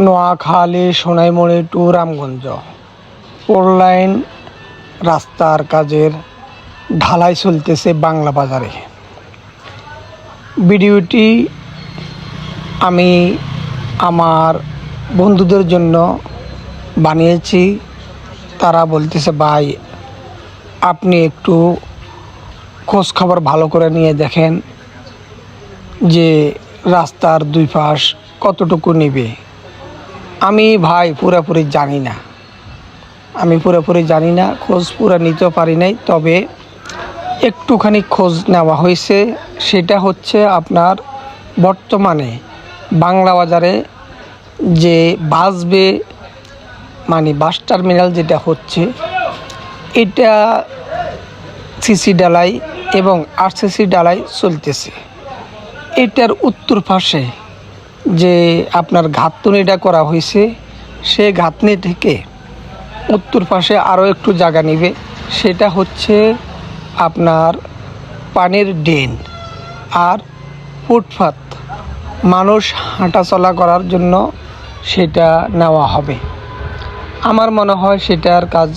Noakhali Sonaimuri two Ramganj 4 line রাস্তার কাজের ঢালাই চলতেছে বাংলা বাজারে। ভিডিওটি আমি আমার বন্ধুদের জন্য বানিয়েছি। তারা বলতেছে, ভাই আপনি একটু খোঁজ খবর ভালো করে নিয়ে দেখেন যে রাস্তার দুই পাশ কতটুকু নেবে। আমি ভাই পুরোপুরি জানি না, খোঁজ পুরো নিতে পারি নাই, তবে একটুখানি খোঁজ নেওয়া হয়েছে। সেটা হচ্ছে আপনার বর্তমানে বাংলা বাজারে যে বাসবে মানে বাস টার্মিনাল যেটা হচ্ছে, এটা সিসি ঢালাই এবং আরসিসি ঢালাই চলতেছে। এটার উত্তর পাশে যে আপনার গাঁথনিটা করা হয়েছে, সেই গাঁথনি থেকে উত্তর পাশে আরও একটু জায়গা নেবে। সেটা হচ্ছে আপনার পানির ড্রেন আর ফুটপাত, মানুষ হাঁটাচলা করার জন্য সেটা নেওয়া হবে। আমার মনে হয় সেটার কাজ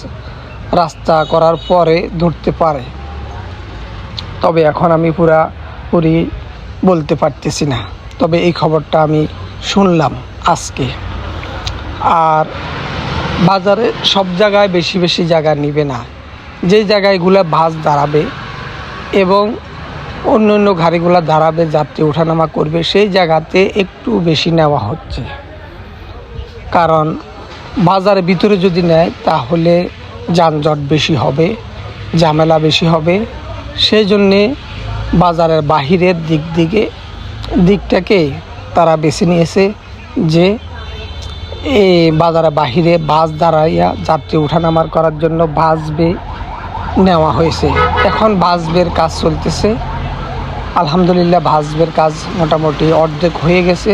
রাস্তা করার পরে ধরতে পারে, তবে এখন আমি পুরোপুরি বলতে পারতেছি না। তবে এই খবরটা আমি শুনলাম আজকে। আর বাজারে সব জায়গায় বেশি জায়গা নিবে না, যে জায়গায়গুলো বাস দাঁড়াবে এবং অন্য গাড়িগুলো দাঁড়াবে, যাত্রী ওঠানামা করবে, সেই জায়গাতে একটু বেশি নেওয়া হচ্ছে। কারণ বাজারের ভিতরে যদি নেয় তাহলে যানজট বেশি হবে, ঝামেলা বেশি হবে। সেই জন্যে বাজারের বাহিরের দিকটাকে তারা বেছে নিয়েছে যে এই বাজারের বাহিরে বাস দাঁড়াইয়া যাত্রী ওঠানামার করার জন্য বাসবে নেওয়া হয়েছে। এখন বাসবের কাজ চলতেছে। আলহামদুলিল্লাহ বাসবের কাজ মোটামুটি অর্ধেক হয়ে গেছে।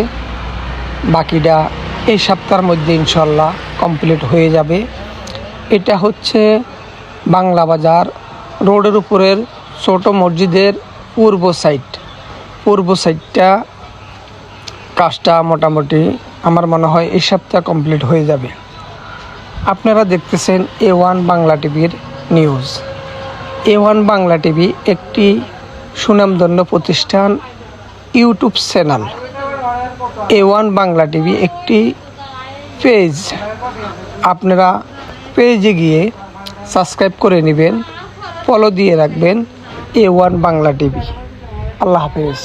বাকিটা এই সপ্তাহের মধ্যে ইনশাল্লাহ কমপ্লিট হয়ে যাবে। এটা হচ্ছে বাংলা বাজার রোডের উপরের ছোট মসজিদের পূর্ব সাইডটা কাজটা মোটামুটি আমার মনে হয় এই সপ্তাহে কমপ্লিট হয়ে যাবে। আপনারা দেখতেছেন A1 বাংলা টিভির নিউজ। A1 বাংলা টিভি একটি সুনামধন্য প্রতিষ্ঠান, YouTube channel. A1 Bangla TV একটি পেজ। আপনারা পেজে গিয়ে সাবস্ক্রাইব করে নেবেন, ফলো দিয়ে রাখবেন A1 বাংলা টিভি। আল্লাহ হাফেজ।